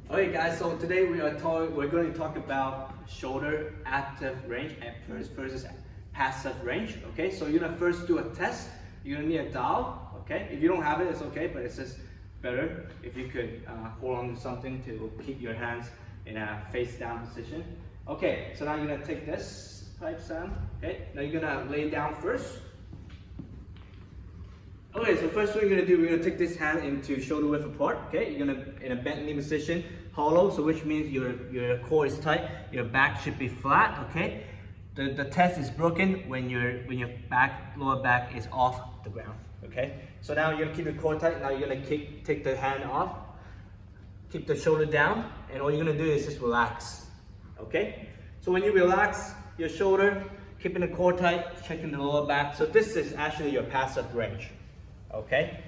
Alright guys, so today we're going to talk about shoulder active range and versus passive range. Okay, so you're gonna first do a test. You're gonna need a dial. Okay, if you don't have it, it's okay, but it's just better if you could hold on to something to keep your hands in a face down position. Okay, so now you're gonna take this pipe, Sam. Okay, now you're gonna lay down first. Okay, so first what you're gonna do, we're gonna take this hand into shoulder width apart. Okay, you're gonna in a bent knee position, hollow, so which means your core is tight, your back should be flat. Okay, the test is broken when your lower back is off the ground. Okay, so now you're gonna keep your core tight. Now you're gonna take the hand off, keep the shoulder down, and all you're gonna do is just relax. Okay, so when you relax your shoulder, keeping the core tight, checking the lower back. So this is actually your passive range. Okay,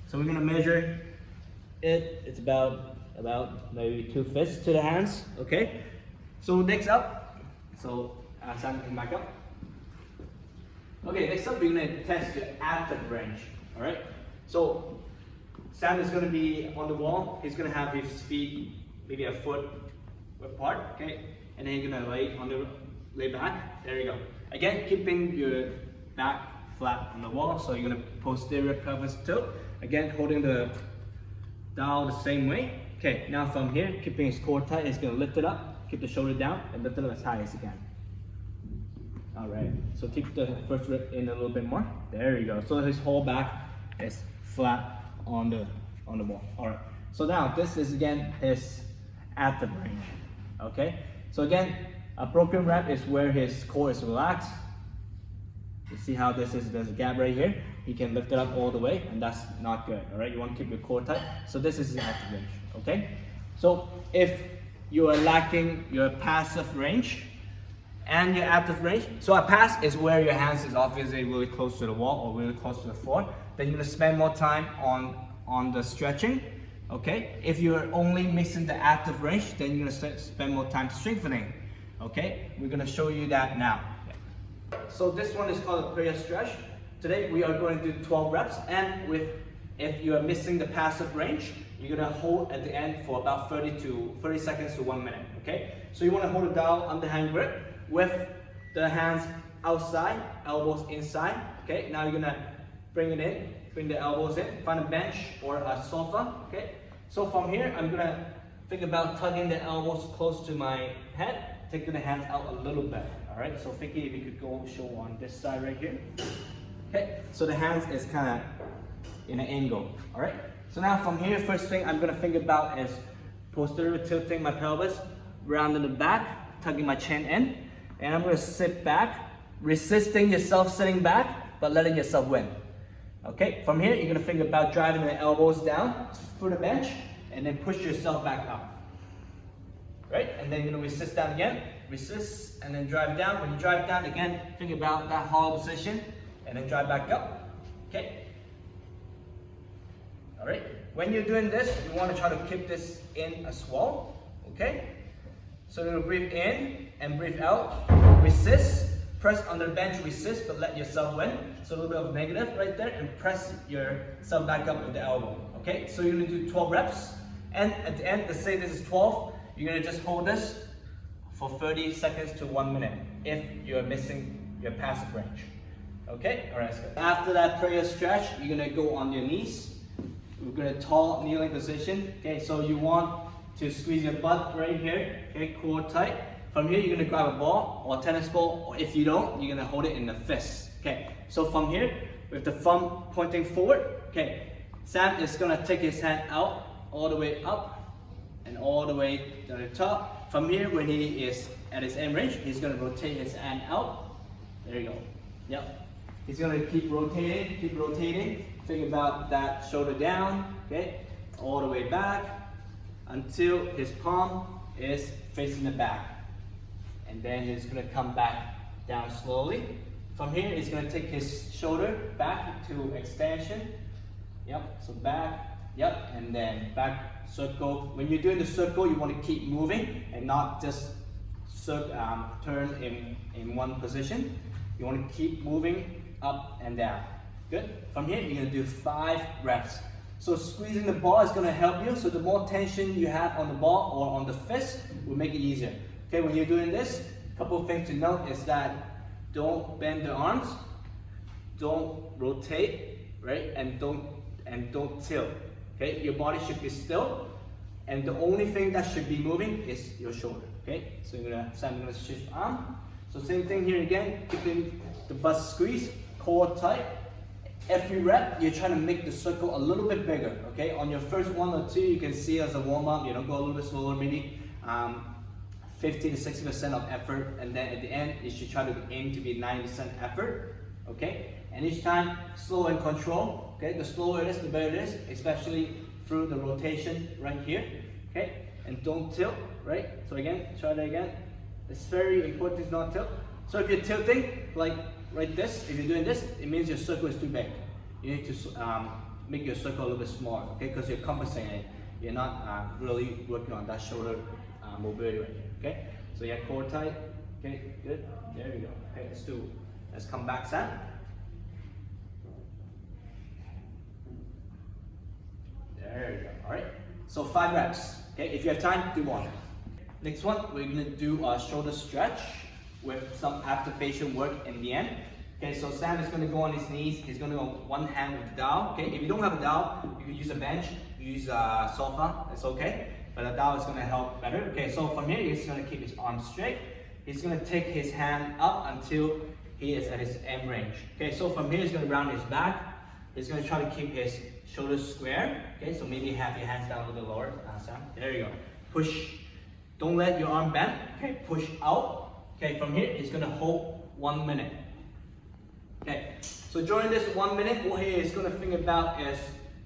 so we're gonna measure it. It's about maybe 2 fists to the hands. Okay, so next up, Sam can back up. Okay, next up we're gonna test your active range. All right, so Sam is gonna be on the wall. He's gonna have his feet maybe a foot apart. Okay, and then you're gonna lay back. There you go. Again, keeping your back flat on the wall, so you're gonna posterior pelvis tilt. Again, holding the dial the same way. Okay, now from here, keeping his core tight, he's gonna lift it up, keep the shoulder down, and lift it up as high as you can. All right, so keep the first rib in a little bit more. There you go. So his whole back is flat on the wall. All right. So now this is again his active range. Okay. So again, a broken rep is where his core is relaxed. You see how there's a gap right here. You can lift it up all the way, and that's not good. All right, you want to keep your core tight. So this is his active range. Okay. So if you are lacking your passive range and your active range, so a pass is where your hands is obviously really close to the wall or really close to the floor. Then you're gonna spend more time on the stretching. Okay. If you're only missing the active range, then you're gonna spend more time strengthening. Okay. We're gonna show you that now. So this one is called a prayer stretch. Today we are going to do 12 reps, and if you are missing the passive range, you're gonna hold at the end for about 30 seconds to 1 minute. Okay, so you want to hold it down underhand grip with the hands outside, elbows inside. Okay, now you're gonna bring it in, bring the elbows in, find a bench or a sofa. Okay, so from here I'm gonna think about tugging the elbows close to my head, taking the hands out a little bit. All right, so Vicky, if you could go show on this side right here. Okay, so the hands is kind of in an angle. All right, so now from here, first thing I'm gonna think about is posterior tilting my pelvis, rounding the back, tugging my chin in, and I'm gonna sit back, resisting yourself sitting back, but letting yourself win. Okay, from here, you're gonna think about driving the elbows down through the bench, and then push yourself back up. Right, and then you're gonna resist down again, resist, and then drive down. When you drive down again, think about that hollow position, and then drive back up. Okay. All right. When you're doing this, you want to try to keep this in as well. Okay. So you're gonna breathe in and breathe out. Resist. Press on the bench. Resist, but let yourself win. So a little bit of negative right there, and press yourself back up with the elbow. Okay. So you're gonna do 12 reps, and at the end, let's say this is 12. You're gonna just hold this for 30 seconds to 1 minute if you're missing your passive range. Okay, all right, let's go. After that prayer stretch, you're gonna go on your knees. We're gonna tall kneeling position. Okay, so you want to squeeze your butt right here. Okay, core tight. From here, you're gonna grab a ball or a tennis ball, or if you don't, you're gonna hold it in the fist. Okay, so from here, with the thumb pointing forward, okay, Sam is gonna take his hand out all the way up and all the way to the top. From here, when he is at his end range, he's gonna rotate his hand out. There you go. Yep. He's gonna keep rotating. Think about that shoulder down, okay? All the way back until his palm is facing the back. And then he's gonna come back down slowly. From here, he's gonna take his shoulder back to extension. Yep, so back, yep, and then back. Circle. When you're doing the circle, you want to keep moving and not just turn in one position. You want to keep moving up and down. Good. From here, you're going to do 5 reps. So squeezing the ball is going to help you. So the more tension you have on the ball or on the fist will make it easier. Okay, when you're doing this, a couple of things to note is that don't bend the arms, don't rotate, right, and don't tilt. Okay, your body should be still, and the only thing that should be moving is your shoulder. Okay, so I'm gonna shift arm. So same thing here again, keeping the butt squeeze, core tight. Every rep, you're trying to make the circle a little bit bigger. Okay, on your first 1 or 2, you can see as a warm up, go a little bit slower, maybe 50 to 60% of effort, and then at the end, you should try to aim to be 90% effort. Okay, and each time slow and control. Okay, the slower it is, the better it is, especially through the rotation right here. Okay, and don't tilt, right? So again, try that again. It's very important to not tilt. So if you're tilting, like this, if you're doing this, it means your circle is too big. You need to make your circle a little bit smaller, okay? Because you're compensating it. You're not really working on that shoulder mobility right here, okay? So yeah, core tight, okay, good. There we go. Okay, let's come back, Sam. There you go. All right. So 5 reps. Okay, if you have time, do more. Next one, we're gonna do a shoulder stretch with some activation work in the end. Okay, so Sam is going to go on his knees. He's going to go one hand with the dowel. Okay, if you don't have a dowel, you can use a bench, use a sofa, it's okay. But a dowel is going to help better. Okay, so from here, he's going to keep his arms straight. He's going to take his hand up until he is at his end range. Okay, so from here, he's going to round his back. He's going to try to keep his shoulders square. Okay, so maybe have your hands down a little bit lower. Sam, there you go. Push. Don't let your arm bend. Okay, push out. Okay, from here, he's going to hold 1 minute. Okay, so during this 1 minute, what he is going to think about is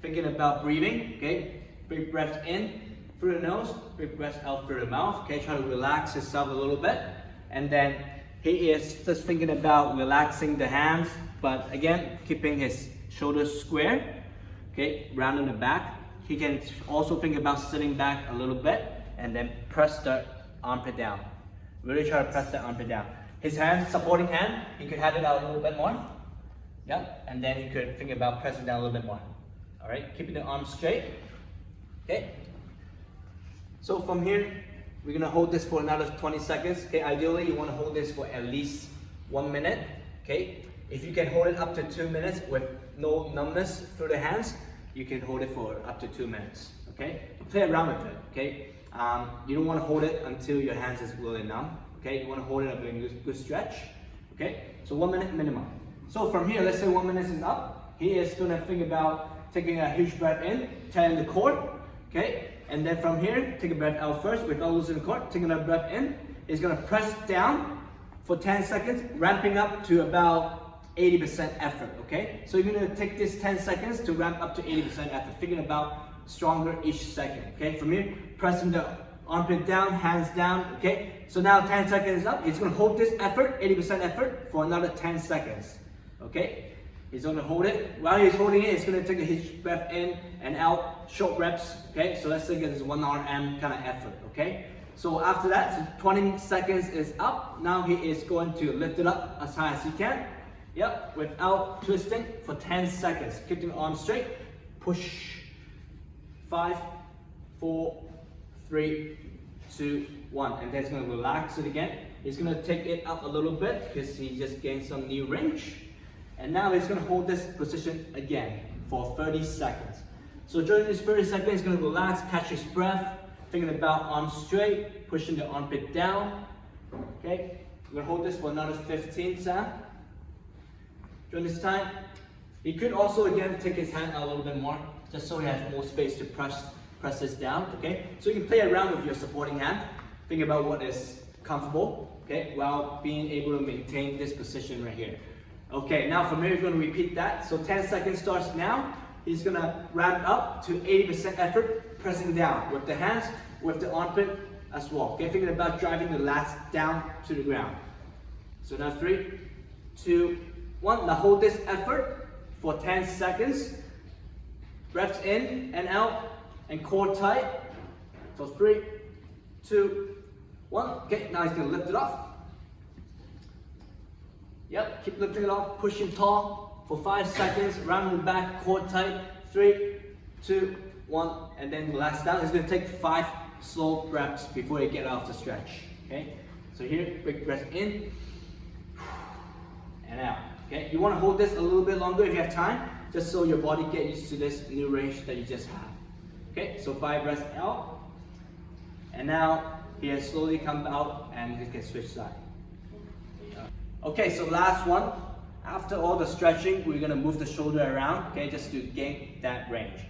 thinking about breathing. Okay, big breaths in through the nose, big breaths out through the mouth. Okay, try to relax himself a little bit. And then he is just thinking about relaxing the hands, but again, keeping his shoulders square. Okay, rounding the back. He can also think about sitting back a little bit and then press the armpit down. Really try to press the armpit down. His hand, supporting hand, he could have it out a little bit more. Yeah, and then you could think about pressing down a little bit more. All right, keeping the arms straight. Okay. So from here, we're gonna hold this for another 20 seconds. Okay, ideally you want to hold this for at least 1 minute. Okay, if you can hold it up to 2 minutes with no numbness through the hands, you can hold it for up to 2 minutes. Okay, play around with it. Okay. You don't want to hold it until your hands is really numb. Okay, you want to hold it up in a good stretch. Okay, so 1 minute minimum. So from here, let's say 1 minute is up. He is going to think about taking a huge breath in, tightening the core. Okay, and then from here, take a breath out first without losing the core. Taking a breath in. He's going to press down for 10 seconds, ramping up to about 80% effort. Okay, so you're going to take this 10 seconds to ramp up to 80% effort, thinking about stronger each second. Okay, from here, pressing the armpit down, hands down. Okay, so now 10 seconds is up. He's going to hold this effort, 80% effort, for another 10 seconds. Okay, he's going to hold it. While he's holding it, he's going to take a huge breath in and out, short reps. Okay, so let's think it's 1 RM kind of effort. Okay, so after that, so 20 seconds is up. Now he is going to lift it up as high as he can. Yep, without twisting for 10 seconds. Keep the arms straight. Push. 5, 4, 3, 2, 1, and then he's going to relax it again. He's going to take it up a little bit because he just gained some new range. And now he's going to hold this position again for 30 seconds. So during this 30 seconds, he's going to relax, catch his breath, thinking about arms straight, pushing the armpit down. Okay, we're going to hold this for another 15 seconds. During this time, he could also again take his hand out a little bit more, just so he has more space to press this down. Okay, so you can play around with your supporting hand, think about what is comfortable, okay, while being able to maintain this position right here. Okay, now from here, you're going to repeat that. So 10 seconds starts now. He's going to ramp up to 80% effort, pressing down with the hands, with the armpit as well. Okay, thinking about driving the lats down to the ground. So now 3, 2, 1. Now hold this effort for 10 seconds. Reps in and out, and core tight. So 3, 2, 1. Okay, now he's going to lift it off. Yep, keep lifting it off, pushing tall for 5 seconds, rounding the back, core tight. 3, 2, 1, and then relax down. It's going to take 5 slow reps before you get off the stretch. Okay, so here, big breath in and out. Okay, you want to hold this a little bit longer if you have time, just so your body get used to this new range that you just have. Okay, so 5 breaths out, and now here slowly come out and you can switch side. Okay, so last one. After all the stretching, we're gonna move the shoulder around, okay, just to gain that range.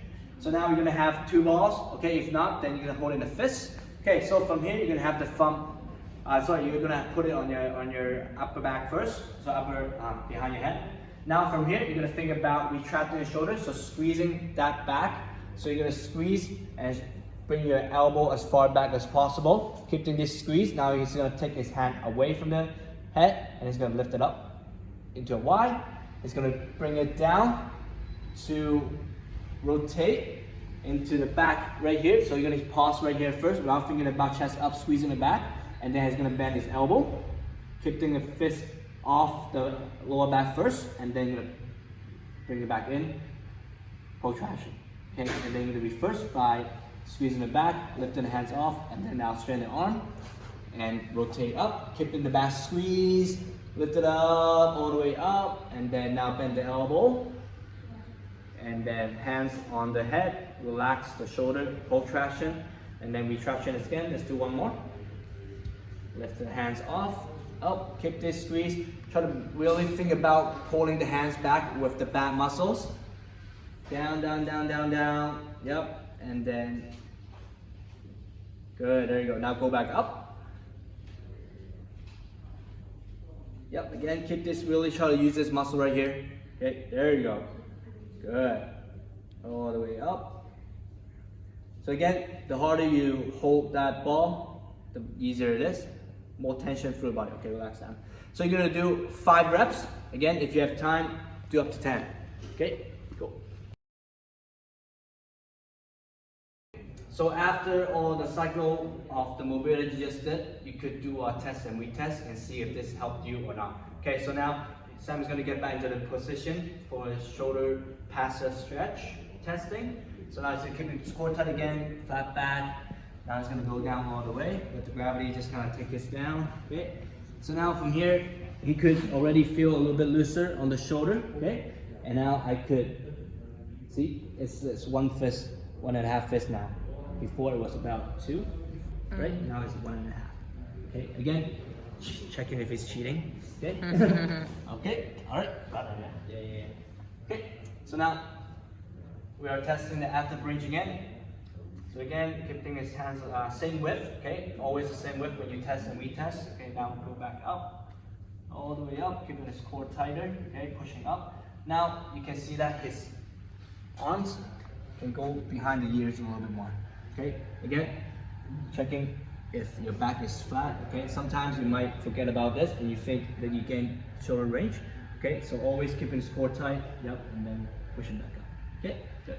So now you're gonna have 2 balls, okay, if not, then you're gonna hold in a fist. Okay, so from here, you're gonna have the thumb, you're gonna put it on your upper back first, so upper behind your head. Now from here, you're gonna think about retracting your shoulders, so squeezing that back. So you're gonna squeeze and bring your elbow as far back as possible, keeping this squeeze. Now he's gonna take his hand away from the head, and he's gonna lift it up into a Y. It's going to bring it down to rotate into the back right here. So you're going to pause right here first without thinking about chest up, squeezing the back, and then he's going to bend his elbow, keeping the fist off the lower back first, and then you're going to bring it back in, protraction. Okay, and then you're going to be first by squeezing the back, lifting the hands off, and then now straighten the arm and rotate up, keeping the back squeezed. Lift it up, all the way up, and then now bend the elbow. And then hands on the head, relax the shoulder, protraction, and then retraction again. Let's do one more. Lift the hands off, up, keep this squeeze. Try to really think about pulling the hands back with the back muscles. Down, down, down, down, down. Yep, and then, good, there you go. Now go back up. Yep, again, keep this, really try to use this muscle right here. Okay, there you go. Good. All the way up. So again, the harder you hold that ball, the easier it is. More tension through the body. Okay, relax down. So you're gonna do 5 reps. Again, if you have time, do up to 10. Okay, go. So after all the cycle of the mobility you just did, you could do a test and retest and see if this helped you or not. Okay, so now Sam is going to get back into the position for his shoulder passive stretch testing. So now he's going to keep his core tight again, flat back. Now he's going to go down all the way. Let the gravity just kind of take us down. Okay. So now from here, he could already feel a little bit looser on the shoulder. Okay. And now I could see it's 1 fist, 1.5 fist now. Before it was about 2, right? Now it's 1.5. Okay, again, checking if he's cheating. Okay, okay, all right. Yeah. Okay, so now we are testing the active range again. So again, keeping his hands same width. Okay, always the same width when you test and retest. Okay, now go back up, all the way up, keeping his core tighter. Okay, pushing up. Now you can see that his arms can go behind the ears a little bit more. Okay, again, checking if your back is flat. Okay, sometimes you might forget about this and you think that you gain shoulder range. Okay, so always keeping the core tight. Yep, and then pushing back up. Okay, good.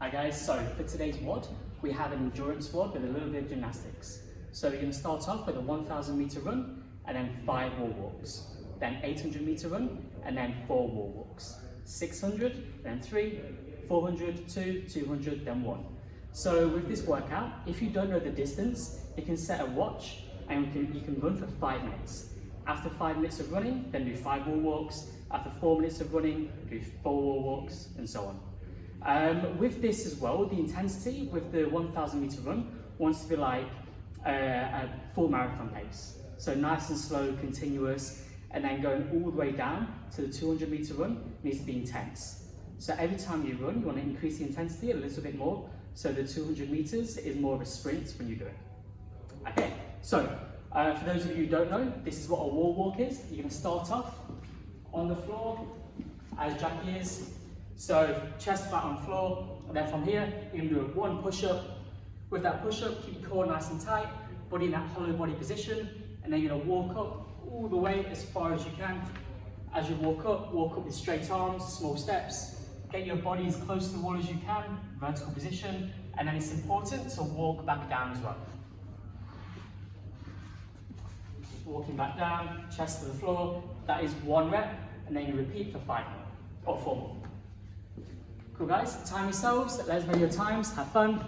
Hi guys, so for today's WOD, we have an endurance WOD with a little bit of gymnastics. So you're going to start off with a 1,000 meter run and then 5 wall walks. Then 800 meter run and then 4 wall walks. 600, then 3, 400, 2, 200, then 1. So with this workout, if you don't know the distance, you can set a watch and you can run for 5 minutes. After 5 minutes of running, then do 5 wall walks. After 4 minutes of running, do 4 wall walks, and so on. With this as well, the intensity with the 1,000 meter run wants to be like a full marathon pace. So nice and slow, continuous, and then going all the way down to the 200 meter run needs to be intense. So every time you run, you want to increase the intensity a little bit more. So the 200 meters is more of a sprint when you do it. Okay, so for those of you who don't know, this is what a wall walk is. You're going to start off on the floor, as Jackie is. So chest flat on the floor, and then from here, you're going to do 1 push-up. With that push-up, keep your core nice and tight, body in that hollow body position, and then you're going to walk up all the way as far as you can. As you walk up with straight arms, small steps. Get your body as close to the wall as you can, vertical position, and then it's important to walk back down as well. Walking back down, chest to the floor, that is 1 rep, and then you repeat for 5 more, or 4 more. Cool guys, time yourselves, let us know your times, have fun.